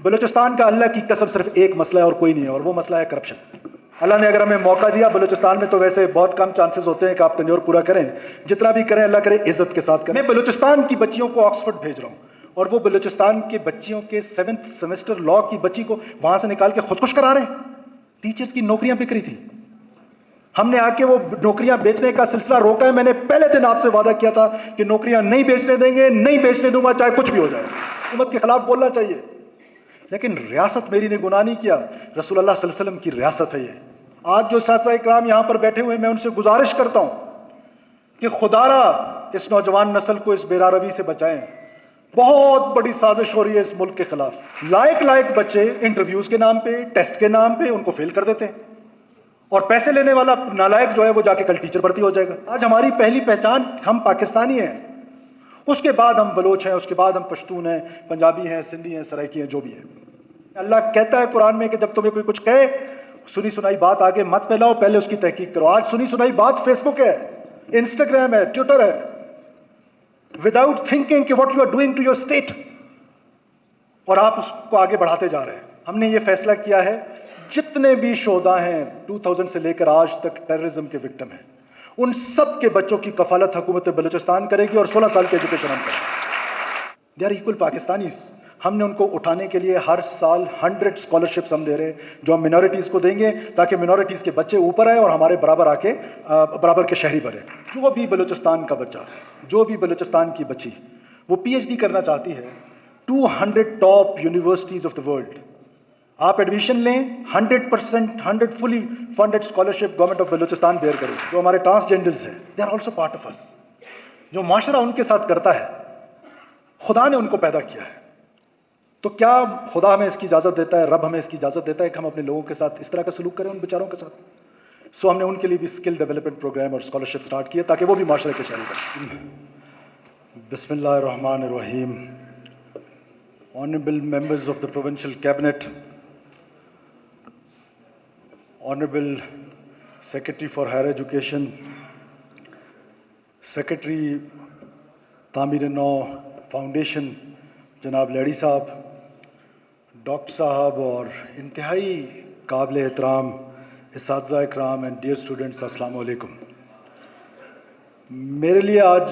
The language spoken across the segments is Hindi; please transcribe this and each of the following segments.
बलूचिस्तान का अल्लाह की कसम सिर्फ एक मसला है और कोई नहीं है, और वो मसला है करप्शन। अल्लाह ने अगर हमें मौका दिया बलूचिस्तान में, तो वैसे बहुत कम चांसेस होते हैं कि आप टेन्योर पूरा करें, जितना भी करें अल्लाह करे इज्जत के साथ करें। मैं बलूचिस्तान की बच्चियों को ऑक्सफोर्ड भेज रहा हूँ, और वो बलूचिस्तान के बच्चियों के 7th सेमेस्टर लॉ की बच्ची को वहां से निकाल के खुदकुश करा रहे हैं। टीचर्स की नौकरियां बिक रही थी, हमने आके वो नौकरियां बेचने का सिलसिला रोका है। मैंने पहले दिन आपसे वादा किया था कि नौकरियां नहीं बेचने देंगे, नहीं बेचने दूंगा, चाहे कुछ भी हो जाए। हुकूमत के खिलाफ बोलना चाहिए, लेकिन रियासत मेरी ने गुनाह नहीं किया, रसूलुल्लाह सल्लल्लाहु अलैहि वसल्लम की रियासत है ये। आज जो साथी इकराम यहां पर बैठे हुए, मैं उनसे गुजारिश करता हूं कि खुदारा इस नौजवान नस्ल को इस बेरारवी से बचाएं। बहुत बड़ी साजिश हो रही है इस मुल्क के खिलाफ। लायक बच्चे इंटरव्यूज के नाम पे, टेस्ट के नाम पे उनको फेल कर देते हैं, और पैसे लेने वाला नालायक जो है वो जाके कल टीचर भर्ती हो जाएगा। आज हमारी पहली पहचान हम पाकिस्तानी हैं, उसके बाद हम बलोच हैं, उसके बाद हम पश्तून हैं, पंजाबी हैं, सिंधी हैं, सराइकी हैं, जो भी है। अल्लाह कहता है कुरान में कि जब तुम्हें कोई कुछ कहे, सुनी सुनाई बात आगे मत फैलाओ, पहले उसकी तहकीक करो। आज सुनी सुनाई बात फेसबुक है, इंस्टाग्राम है, ट्विटर है, विदाउट थिंकिंग कि what you are doing to your state, और आप उसको आगे बढ़ाते जा रहे हैं। हमने ये फैसला किया है, जितने भी शोधा हैं 2000 से लेकर आज तक टेररिज्म के विक्टिम हैं, उन सब के बच्चों की कफालत हुकूमत बलूचिस्तान करेगी, और 16 साल के एजुकेशन हम करेंगे। They are equal Pakistanis. हमने उनको उठाने के लिए हर साल 100 स्कॉलरशिप्स हम दे रहे हैं, जो हम मिनॉरिटीज़ को देंगे, ताकि मिनॉरिटीज़ के बच्चे ऊपर आए और हमारे बराबर आके बराबर के शहरी बने। जो भी बलूचिस्तान का बच्चा, जो भी बलूचिस्तान की बच्ची वो PhD करना चाहती है, 200 top universities of the world, आप एडमिशन लें, 100% 100 fully funded scholarship government of Balochistan bear करे। जो हमारे ट्रांसजेंडर्स हैं, they are also part of us. जो माशरा उनके साथ करता है, खुदा ने उनको पैदा किया है, तो क्या खुदा हमें इसकी इजाज़त देता है, रब हमें इसकी इजाज़त देता है कि हम अपने लोगों के साथ इस तरह का सलूक करें, उन बेचारों के साथ? सो हमने उनके लिए भी स्किल डेवलपमेंट प्रोग्राम और स्कॉलरशिप स्टार्ट किए, ताकि वो भी माशरे के शहरी बने। बिस्मिल्लाहिर्रहमानिर्रहीम। Honourable members of the provincial cabinet, Honorable Secretary for Higher Education, Secretary Tameer-e-Nau foundation जनाब लैडी साहब, डॉक्टर साहब और इंतहाई काबिल एहतराम इस्तिज़ा इकराम एंड डियर स्टूडेंट्स, अस्सलाम वालेकुम। मेरे लिए आज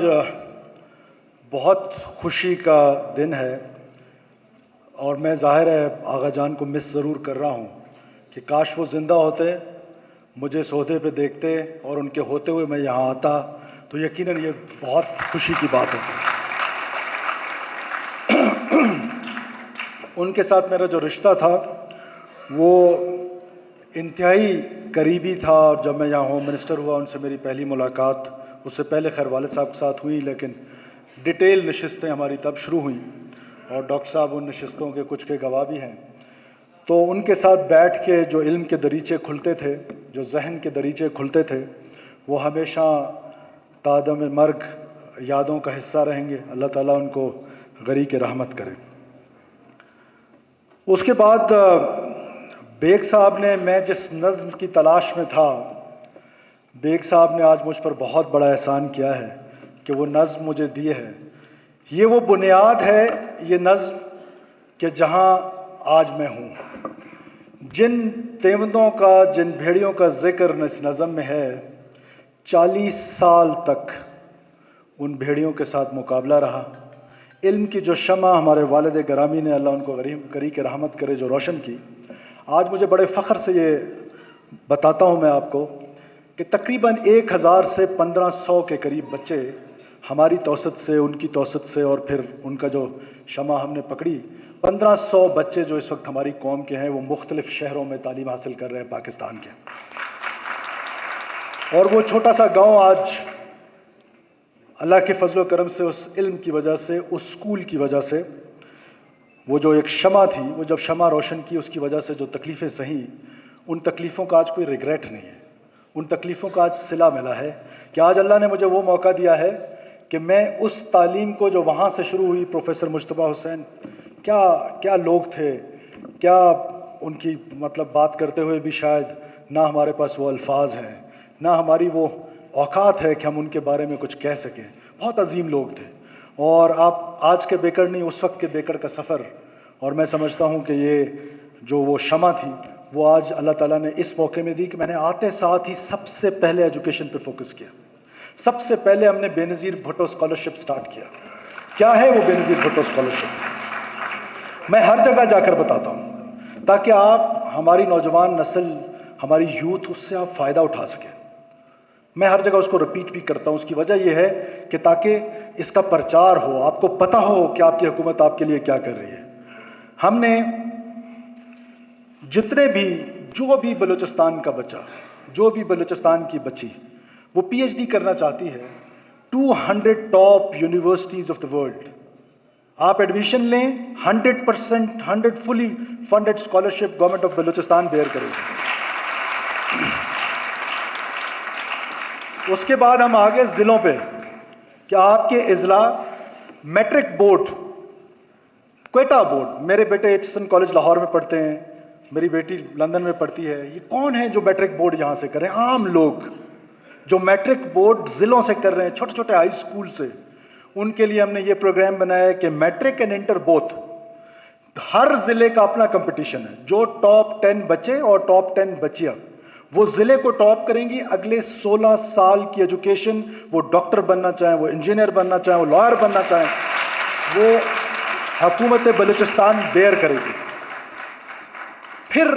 बहुत खुशी का दिन है, और मैं ज़ाहिर है आगा जान को मिस ज़रूर कर रहा हूँ कि काश वो ज़िंदा होते, मुझे इस ओहदे पे देखते, और उनके होते हुए मैं यहाँ आता, तो यकीनन ये बहुत खुशी की बात होती। उनके साथ मेरा जो रिश्ता था वो इंतहाई करीबी था, और जब मैं यहाँ होम मिनिस्टर हुआ उनसे मेरी पहली मुलाकात, उससे पहले खैर वालिद साहब के साथ हुई, लेकिन डिटेल नशिस्तें हमारी तब शुरू हुई, और डॉक्टर साहब उन नशिस्तों के कुछ के गवाह भी हैं। तो उनके साथ बैठ के जो इल्म के दरीचे खुलते थे, जो जहन के दरीचे खुलते थे, वो हमेशा तादम मर्ग यादों का हिस्सा रहेंगे। अल्लाह ताला उनको गरीक रहमत करे। उसके बाद बेग साहब ने, मैं जिस नज़्म की तलाश में था, बेग साहब ने आज मुझ पर बहुत बड़ा एहसान किया है कि वो नज़्म मुझे दी है। ये वो बुनियाद है, ये नज़्म, कि जहाँ आज मैं हूँ। जिन तेवंदों का, जिन भेड़ियों का जिक्र इस नज़म में है, 40 साल तक उन भेड़ियों के साथ मुकाबला रहा। इल्म की जो शमा हमारे वालिद गरामी ने, अल्लाह उनको गरीब के रहमत करे, जो रोशन की, आज मुझे बड़े फ़ख्र से ये बताता हूँ मैं आपको कि तकरीबन 1000 से 1500 के करीब बच्चे हमारी तौसत से, उनकी तौसत से, और फिर उनका जो शमा हमने पकड़ी, 1500 बच्चे जो इस वक्त हमारी कौम के हैं, वो मुख्तलिफ शहरों में तालीम हासिल कर रहे हैं पाकिस्तान के। और वो छोटा सा गांव आज अल्लाह के फजल करम से, उस इल्म की वजह से, उस स्कूल की वजह से, वो जो एक शमा थी, वो जब शमा रोशन की, उसकी वजह से जो तकलीफ़ें सही, उन तकलीफ़ों का आज कोई रिग्रेट नहीं है। उन तकलीफ़ों का आज सिला मिला है कि आज अल्लाह ने मुझे वो मौका दिया है कि मैं उस तालीम को जो वहाँ से शुरू हुई, प्रोफेसर मुश्तबा हुसैन, क्या क्या लोग थे, क्या उनकी मतलब बात करते हुए भी शायद ना हमारे पास वो अल्फाज हैं, ना हमारी वो औकात है कि हम उनके बारे में कुछ कह सकें। बहुत अजीम लोग थे, और आप आज के बेकड़ नहीं, उस वक्त के बेकड़ का सफ़र और मैं समझता हूँ कि ये जो वो शमा थी वो आज अल्लाह ताला ने इस मौके में दी कि मैंने आते साथ ही सबसे पहले एजुकेशन पे फोकस किया। सबसे पहले हमने बेनज़ीर भुट्टो स्कॉलरशिप स्टार्ट किया। क्या है वो बेनज़ीर भुट्टो स्कॉलरशिप? मैं हर जगह जाकर बताता हूँ ताकि आप, हमारी नौजवान नस्ल, हमारी यूथ, उससे आप फ़ायदा उठा सकें। मैं हर जगह उसको रिपीट भी करता हूँ। उसकी वजह यह है कि ताकि इसका प्रचार हो, आपको पता हो कि आपकी हुकूमत आपके लिए क्या कर रही है। हमने जितने भी, जो भी बलूचिस्तान का बच्चा, जो भी बलूचिस्तान की बच्ची वो पीएचडी करना चाहती है, 200 top universities of the world, आप एडमिशन लें, 100% 100 fully funded scholarship government of Balochistan bear करेगी। उसके बाद हम आगे ज़िलों पे कि आपके इजला मैट्रिक बोर्ड, क्वेटा बोर्ड, मेरे बेटे एचएसएन कॉलेज लाहौर में पढ़ते हैं, मेरी बेटी लंदन में पढ़ती है, ये कौन है जो मैट्रिक बोर्ड यहाँ से करें? आम लोग जो मैट्रिक बोर्ड ज़िलों से कर रहे हैं, छोटे छोटे हाई स्कूल से, उनके लिए हमने ये प्रोग्राम बनाया है कि मैट्रिक एंड इंटर बोथ, हर ज़िले का अपना कंपटीशन है। जो टॉप 10 बच्चे और टॉप 10 बच्चियाँ वो ज़िले को टॉप करेंगी। अगले 16 साल की एजुकेशन, वो डॉक्टर बनना चाहें, वो इंजीनियर बनना चाहें, वो लॉयर बनना चाहें, वो हुकूमत बलूचिस्तान बेयर करेगी। फिर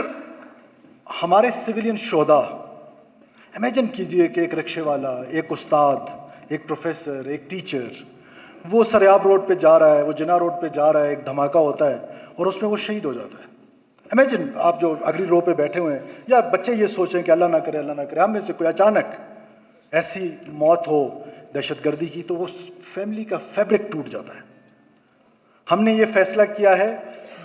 हमारे सिविलियन शोधा, इमेजिन कीजिए कि एक रिक्शे वाला, एक उस्ताद, एक प्रोफेसर, एक टीचर, वो सरियाब रोड पे जा रहा है, वो जिना रोड पे जा रहा है, एक धमाका होता है और उसमें वो शहीद हो जाता है। इमेजिन आप जो अगली रो पे बैठे हुए हैं, या बच्चे ये सोचें कि अल्लाह ना करे, अल्लाह ना करे, हम में से कोई अचानक ऐसी मौत हो दहशतगर्दी की, तो वो फैमिली का फैब्रिक टूट जाता है। हमने ये फैसला किया है,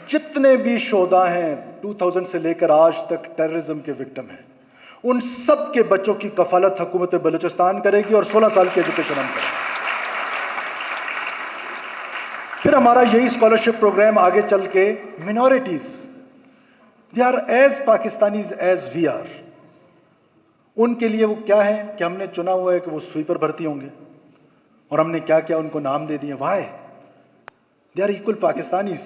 जितने भी शोधा हैं 2000 से लेकर आज तक टेररिज्म के विक्टिम हैं, उन सब के बच्चों की कफालत हुकूमत बलूचिस्तान करेगी और 16 साल की एजुकेशन हम करेंगे। फिर हमारा यही स्कॉलरशिप प्रोग्राम आगे चल के minorities, they are as Pakistanis as we are, उनके लिए वो क्या है कि हमने चुना हुआ है कि वो स्वीपर भर्ती होंगे और हमने क्या क्या उनको नाम दे दिए। Why? They are equal Pakistanis.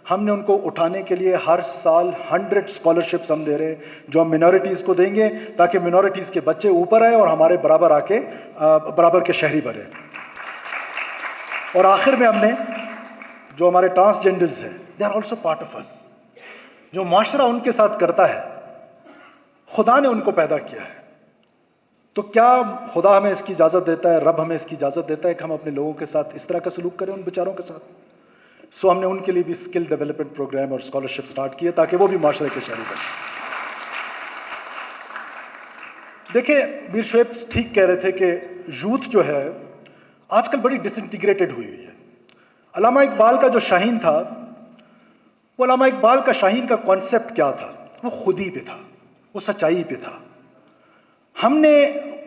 हमने उनको उठाने के लिए हर साल 100 स्कॉलरशिप्स हम दे रहे हैं, जो हम मिनॉरिटीज़ को देंगे ताकि मिनॉरिटीज़ के बच्चे ऊपर आए और हमारे बराबर आके बराबर के शहरी बने। और आखिर में हमने जो हमारे ट्रांसजेंडर्स हैं, they are also part of us. जो माशरा उनके साथ करता है, खुदा ने उनको पैदा किया है, तो क्या खुदा हमें इसकी इजाज़त देता है, रब हमें इसकी इजाज़त देता है कि हम अपने लोगों के साथ इस तरह का सलूक करें उन बेचारों के साथ? सो हमने उनके लिए भी स्किल डेवलपमेंट प्रोग्राम और स्कॉलरशिप स्टार्ट किए ताकि वो भी माशरे के शहरी बने। देखिए, मीर शोएब ठीक कह रहे थे कि यूथ जो है आजकल बड़ी डिसइंटीग्रेटेड हुई है। अल्लामा इकबाल का जो शाहीन था, वो अल्लामा इकबाल का शाहीन का कॉन्सेप्ट क्या था? वो खुदी पे था, वो सच्चाई पे था। हमने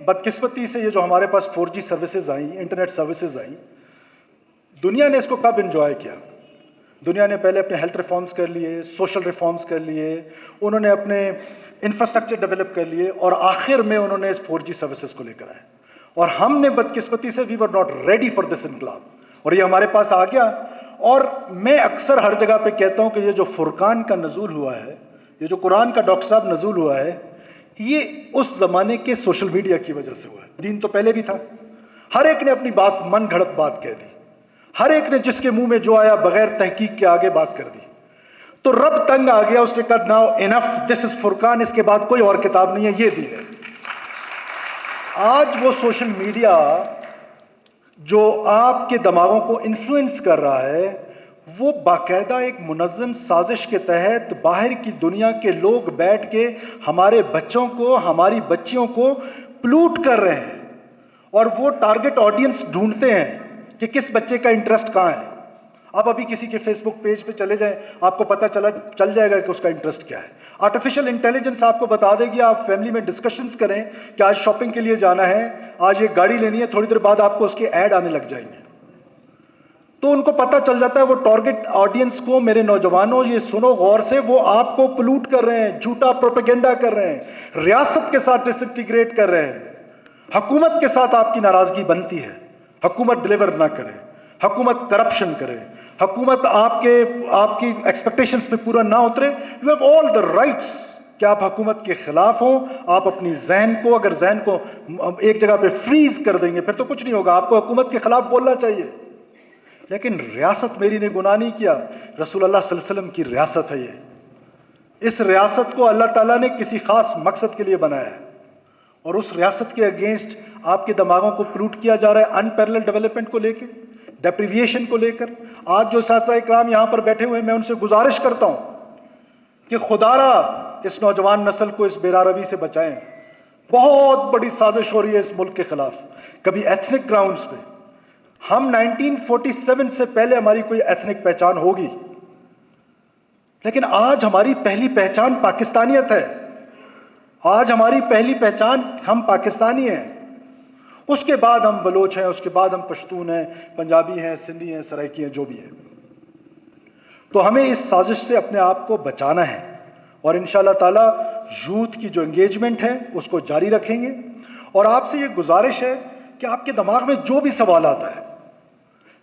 बदकिस्मती से ये जो हमारे पास 4G services I, internet services I, दुनिया ने इसको कब एंजॉय किया? दुनिया ने पहले अपने हेल्थ रिफॉर्म्स कर लिए, सोशल रिफॉर्म्स कर लिए, उन्होंने अपने इंफ्रास्ट्रक्चर डेवलप कर लिए और आखिर में उन्होंने इस 4G सर्विसेज को लेकर आए। और हमने बदकिस्मती से we were not ready for this इनकलाब, और ये हमारे पास आ गया। और मैं अक्सर हर जगह पे कहता हूँ कि ये जो फुरकान का नज़ूल हुआ है, ये जो कुरान का डॉक्टर साहब नज़ूल हुआ है, ये उस ज़माने के सोशल मीडिया की वजह से हुआ है। दीन तो पहले भी था, हर एक ने अपनी बात, मन घड़त बात कह दी, हर एक ने जिसके मुंह में जो आया बगैर तहकीक के आगे बात कर दी। तो रब तंग आ गया, उसने कहा now enough, this is Furqan, इसके बाद कोई और किताब नहीं है, ये दीन है। आज वो सोशल मीडिया जो आपके दिमागों को इन्फ्लुएंस कर रहा है, वो बाकायदा एक मुनज़्ज़म साजिश के तहत बाहर की दुनिया के लोग बैठ के हमारे बच्चों को, हमारी बच्चियों को प्लूट कर रहे हैं। और वो टारगेट ऑडियंस ढूंढते हैं कि किस बच्चे का इंटरेस्ट कहाँ है। आप अभी किसी के फेसबुक पेज पे चले जाएं, आपको पता चल जाएगा कि उसका इंटरेस्ट क्या है। आर्टिफिशियल इंटेलिजेंस आपको बता देगी। आप फैमिली में डिस्कशंस करें कि आज शॉपिंग के लिए जाना है, आज ये गाड़ी लेनी है, थोड़ी देर बाद आपको उसके ऐड आने लग जाएंगे। तो उनको पता चल जाता है वो टारगेट ऑडियंस को, मेरे नौजवानों ये सुनो गौर से, वो आपको पोल्यूट कर रहे हैं, झूठा प्रोपेगेंडा कर रहे हैं, रियासत के साथ डिसइंटीग्रेट कर रहे हैं। हुकूमत के साथ आपकी नाराजगी बनती है, हुकूमत डिलीवर ना करे, हुकूमत करप्शन करे, हुकूमत आपकी एक्सपेक्टेशंस पे पूरा ना उतरे, you have all the rights कि आप हुकूमत के खिलाफ हो। आप अपनी जहन को, अगर जहन को एक जगह पे फ्रीज कर देंगे फिर तो कुछ नहीं होगा, आपको हुकूमत के खिलाफ बोलना चाहिए। लेकिन रियासत मेरी ने गुनाह नहीं किया, रसूल अल्लाह सल्लल्लाहु अलैहि वसल्लम की रियासत है ये। इस रियासत को अल्लाह ताला ने किसी खास मकसद के लिए बनाया है और उस रियासत के अगेंस्ट आपके दिमागों को प्रूट किया जा रहा है अनपैरेलल डेवलपमेंट को लेकर, डेप्रिविएशन को लेकर। आज जो साथी इकराम यहाँ पर बैठे हुए, मैं उनसे गुजारिश करता हूँ कि खुदारा इस नौजवान नस्ल को इस बेरारवी से बचाएं। बहुत बड़ी साजिश हो रही है इस मुल्क के खिलाफ, कभी एथनिक ग्राउंड्स पे। हम 1947 से पहले हमारी कोई एथनिक पहचान होगी, लेकिन आज हमारी पहली पहचान पाकिस्तानियत है। आज हमारी पहली पहचान हम पाकिस्तानी हैं, उसके बाद हम बलोच हैं, उसके बाद हम पश्तून हैं, पंजाबी हैं, सिंधी हैं, सराइकी हैं, जो भी है। तो हमें इस साजिश से अपने आप को बचाना है और इंशाअल्लाह ताला यूथ की जो एंगेजमेंट है उसको जारी रखेंगे। और आपसे ये गुजारिश है कि आपके दिमाग में जो भी सवाल आता है,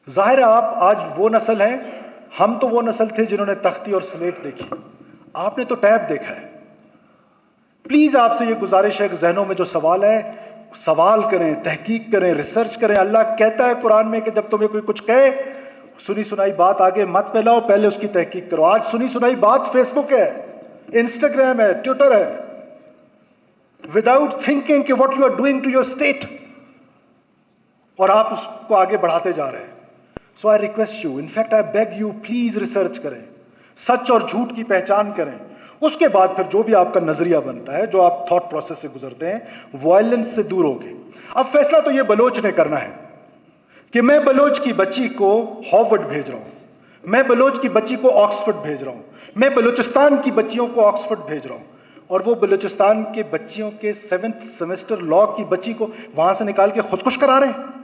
जाहिर है आप आज वो नस्ल हैं, हम तो वो नस्ल थे जिन्होंने तख्ती और स्लेट देखी, आपने तो टैब देखा है। प्लीज आपसे ये गुजारिश है कि जहनों में जो सवाल है, सवाल करें, तहकीक करें, रिसर्च करें। अल्लाह कहता है कुरान में कि जब तुम्हें कोई कुछ कहे, सुनी सुनाई बात आगे मत फैलाओ, पहले उसकी तहकीक करो। आज सुनी सुनाई बात फेसबुक है, इंस्टाग्राम है, ट्विटर है, विदाउट थिंकिंग कि what you are doing to your state, और आप उसको आगे बढ़ाते जा रहे हैं। So I request you, in fact I beg you, please research करें, सच और झूठ की पहचान करें। उसके बाद फिर जो भी आपका नजरिया बनता है, जो आप थॉट प्रोसेस से गुजरते हैं, वायलेंस से दूर होके। अब फैसला तो ये बलोच ने करना है कि मैं बलोच की बच्ची को हार्वर्ड भेज रहा हूं, मैं बलोच की बच्ची को ऑक्सफोर्ड भेज रहा हूं, मैं बलूचिस्तान की बच्चियों को ऑक्सफोर्ड भेज रहा हूं, और वो बलूचिस्तान के बच्चियों के 7th सेमेस्टर लॉ की बच्ची को वहां से निकाल के खुदकुश करा रहे हैं।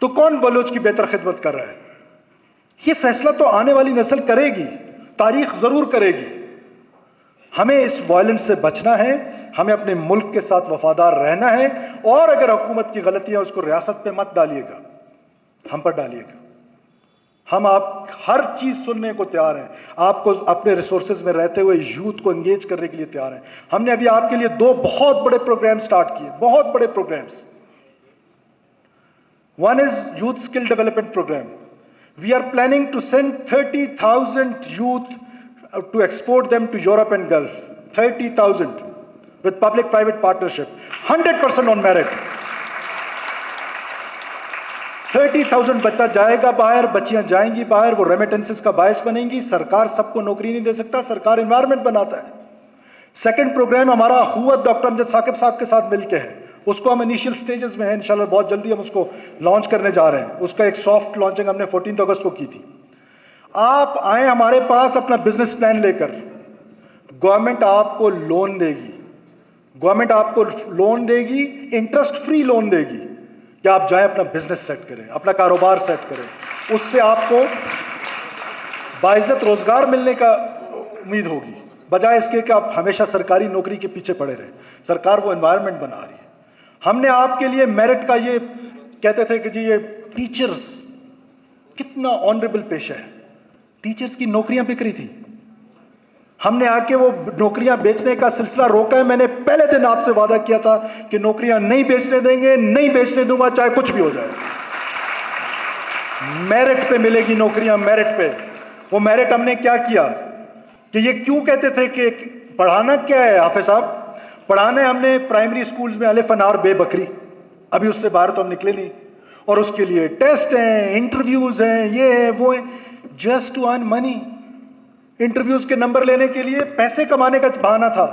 तो कौन बलोच की बेहतर खिदमत कर रहा है? ये फैसला तो आने वाली नस्ल करेगी, तारीख जरूर करेगी। हमें इस वायलेंस से बचना है, हमें अपने मुल्क के साथ वफादार रहना है, और अगर हुकूमत की गलतियां उसको रियासत पे मत डालिएगा, हम पर डालिएगा। हम आप हर चीज सुनने को तैयार हैं, आपको अपने रिसोर्सेज में रहते हुए यूथ को एंगेज करने के लिए तैयार हैं। हमने अभी आपके लिए 2 बहुत बड़े प्रोग्राम स्टार्ट किए, बहुत बड़े programmes. One is youth skill development program. We are planning to send 30,000 youth to export them to Europe and Gulf. 30,000 with public-private partnership. 100% on merit. 30,000 बच्चा जाएगा बाहर, बच्चियां जाएंगी बाहर, वो रेमिटेंसेस का बायस बनेंगी। सरकार सबको नौकरी नहीं दे सकता, सरकार एनवायरमेंट बनाता है। सेकंड प्रोग्राम हमारा हुआ डॉक्टर अमजद साकिब साहब के साथ मिलकर है, उसको हम इनिशियल स्टेजेस में है, इंशाल्लाह बहुत जल्दी हम उसको लॉन्च करने जा रहे हैं। उसका एक सॉफ्ट लॉन्चिंग हमने 14 अगस्त को की थी। आप आए हमारे पास अपना बिजनेस प्लान लेकर, गवर्नमेंट आपको लोन देगी, गवर्नमेंट आपको लोन देगी, इंटरेस्ट फ्री लोन देगी, कि आप जाएं अपना बिजनेस सेट करें, अपना कारोबार सेट करें। उससे आपको बाइज्जत रोजगार मिलने का उम्मीद होगी, बजाय इसके कि आप हमेशा सरकारी नौकरी के पीछे पड़े रहें। सरकार वो एनवायरनमेंट बना रही है। हमने आपके लिए मेरिट का, ये कहते थे कि जी ये टीचर्स कितना ऑनरेबल पेशा है, टीचर्स की नौकरियां बिक रही थी, हमने आके वो नौकरियां बेचने का सिलसिला रोका है। मैंने पहले दिन आपसे वादा किया था कि नौकरियां नहीं बेचने देंगे, नहीं बेचने दूंगा, चाहे कुछ भी हो जाए। मेरिट पे मिलेगी नौकरियां, मेरिट पे। वो मेरिट हमने क्या किया कि ये क्यों कहते थे कि पढ़ाना क्या है हाफिज साहब, पढ़ाने हमने प्राइमरी स्कूल्स में अलिफ अनार बे बकरी, अभी उससे बाहर तो हम निकले नहीं, और उसके लिए टेस्ट हैं, इंटरव्यूज हैं, ये है वो है, just to earn money. Interviews के नंबर लेने के लिए पैसे कमाने का बहाना था,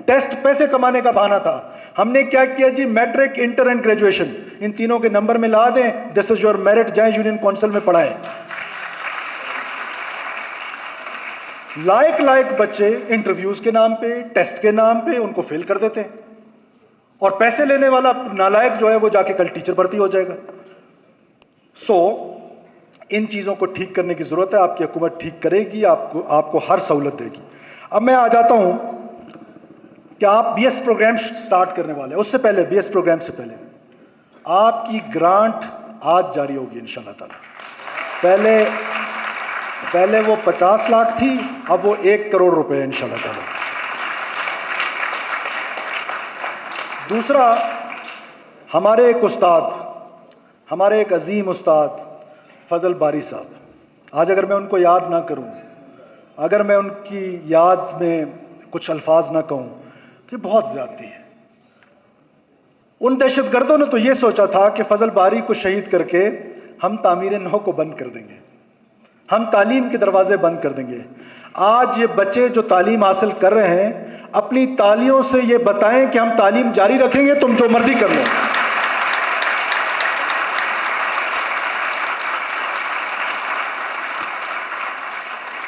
टेस्ट पैसे कमाने का बहाना था। हमने क्या किया जी, मैट्रिक, इंटर एंड ग्रेजुएशन, इन तीनों के नंबर में ला दें, दिस इज योर मेरिट, जाए यूनियन काउंसिल में पढ़ाएं। लायक बच्चे इंटरव्यूज के नाम पे, टेस्ट के नाम पे उनको फेल कर देते हैं, और पैसे लेने वाला नालायक जो है वो जाके कल टीचर भर्ती हो जाएगा। इन चीजों को ठीक करने की जरूरत है, आपकी हुकूमत ठीक करेगी, आपको हर सहूलत देगी। अब मैं आ जाता हूं कि आप बीएस प्रोग्राम स्टार्ट करने वाले हैं, उससे पहले, बीएस प्रोग्राम से पहले आपकी ग्रांट आज जारी होगी इंशाअल्लाह ताला। पहले वो 50 लाख थी, अब वो 1 करोड़ रुपए है इंशाल्लाह ताला। दूसरा, हमारे एक उस्ताद, हमारे एक अजीम उस्ताद फजल बारी साहब, आज अगर मैं उनको याद ना करूं, अगर मैं उनकी याद में कुछ अल्फाज ना कहूं तो ये बहुत ज़्यादती है। उन दहशतगर्दों ने तो ये सोचा था कि फजल बारी को शहीद करके हम तामीर नौ को बंद कर देंगे, हम तालीम के दरवाजे बंद कर देंगे। आज ये बच्चे जो तालीम हासिल कर रहे हैं, अपनी तालियों से ये बताएं कि हम तालीम जारी रखेंगे, तुम जो मर्जी कर लो।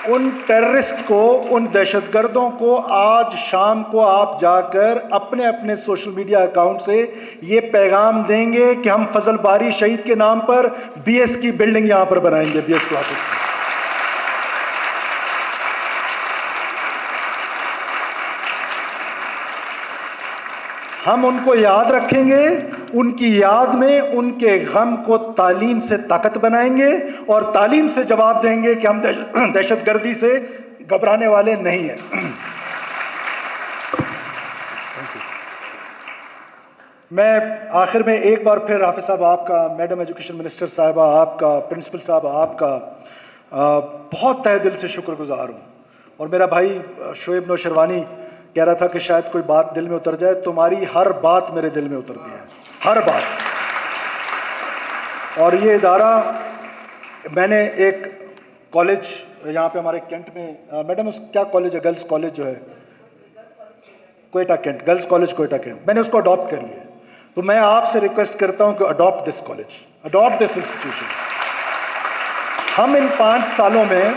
उन टेररिस्ट को, उन दहशतगर्दों को आज शाम को आप जाकर अपने अपने सोशल मीडिया अकाउंट से ये पैगाम देंगे कि हम फजल बारी शहीद के नाम पर बीएस की बिल्डिंग यहां पर बनाएंगे, बीएस क्लासेस। हम उनको याद रखेंगे, उनकी याद में उनके गम को तालीम से ताकत बनाएंगे और तालीम से जवाब देंगे कि हम दहशतगर्दी से घबराने वाले नहीं हैं। मैं आखिर में एक बार फिर हाफिज साहब आपका, मैडम एजुकेशन मिनिस्टर साहिबा आपका, प्रिंसिपल साहब आपका बहुत तहे दिल से शुक्रगुजार हूँ। और मेरा भाई शोएब नौशरवानी कह रहा था कि शायद कोई बात दिल में उतर जाए, तुम्हारी हर बात मेरे दिल में उतरती है, हर बात। और ये इदारा, मैंने एक कॉलेज यहाँ पे हमारे कैंट में, मैडम उस क्या कॉलेज है, गर्ल्स कॉलेज जो है Quetta cantt, girls college Quetta cantt, मैंने उसको अडॉप्ट कर लिया। तो मैं आपसे रिक्वेस्ट करता हूँ कि adopt this college, adopt this institution. हम इन 5 सालों में,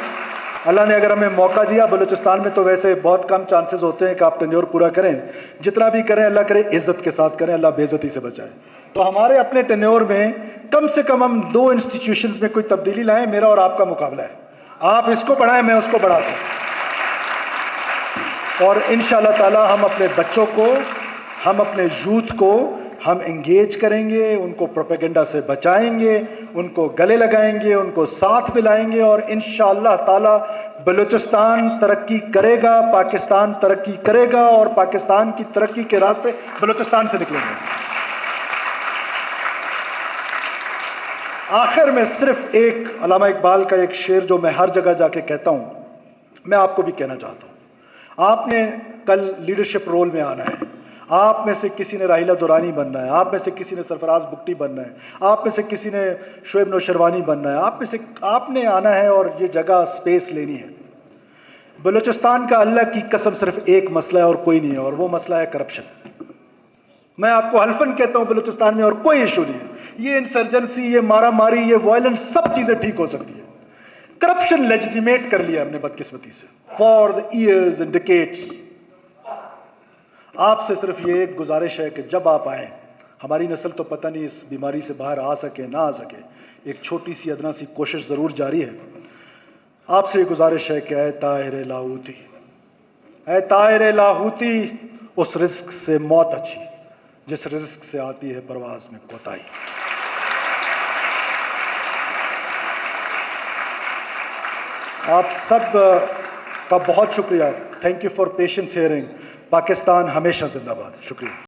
अल्लाह ने अगर हमें मौका दिया, बलूचिस्तान में तो वैसे बहुत कम चांसेस होते हैं कि आप टेन्योर पूरा करें, जितना भी करें अल्लाह करे इज्जत के साथ करें, अल्लाह बेइज्जती से बचाए। तो हमारे अपने टेन्योर में कम से कम हम 2 इंस्टीट्यूशंस में कोई तब्दीली लाएं। मेरा और आपका मुकाबला है, आप इसको बढ़ाएं, मैं उसको बढ़ाता हूं। और इंशाअल्लाह ताला हम अपने बच्चों को, हम अपने यूथ को हम एंगेज करेंगे, उनको प्रोपेगेंडा से बचाएंगे, उनको गले लगाएंगे, उनको साथ मिलाएंगे और इंशाअल्लाह ताला बलूचिस्तान तरक्की करेगा, पाकिस्तान तरक्की करेगा और पाकिस्तान की तरक्की के रास्ते बलूचिस्तान से निकलेंगे। आखिर में सिर्फ एक अल्लामा इकबाल का एक शेर जो मैं हर जगह जाके कहता हूं, मैं आपको भी कहना चाहता हूं। आपने कल लीडरशिप रोल में आना है, आप में से किसी ने राहिला दुरानी बनना है, आप में से किसी ने सरफराज बुक्टी बनना है, आप में से किसी ने शोएब नौशरवानी बनना है, आप में से आपने आना है और ये जगह स्पेस लेनी है। बलूचिस्तान का अल्लाह की कसम सिर्फ एक मसला है और कोई नहीं है, और वो मसला है करप्शन। मैं आपको हल्फन कहता हूं बलूचिस्तान में और कोई इशू नहीं है। ये इंसर्जेंसी, ये मारा मारी, ये वायलेंस, सब चीजें ठीक हो सकती है। करप्शन लेजिटिमेट कर लिया हमने बदकिस्मती से for the years and decades. आपसे सिर्फ ये एक गुजारिश है कि जब आप आए, हमारी नस्ल तो पता नहीं इस बीमारी से बाहर आ सके ना आ सके, एक छोटी सी अदना सी कोशिश ज़रूर जारी है। आपसे ये गुजारिश है कि ऐ ताहिर लाहूती, ऐ ताहिर लाहूती, उस रिस्क से मौत अच्छी जिस रिस्क से आती है परवाज में कोताही। आप सब का बहुत शुक्रिया। Thank you for patience hearing. Pakistan हमेशा जिंदाबाद। शुक्रिया।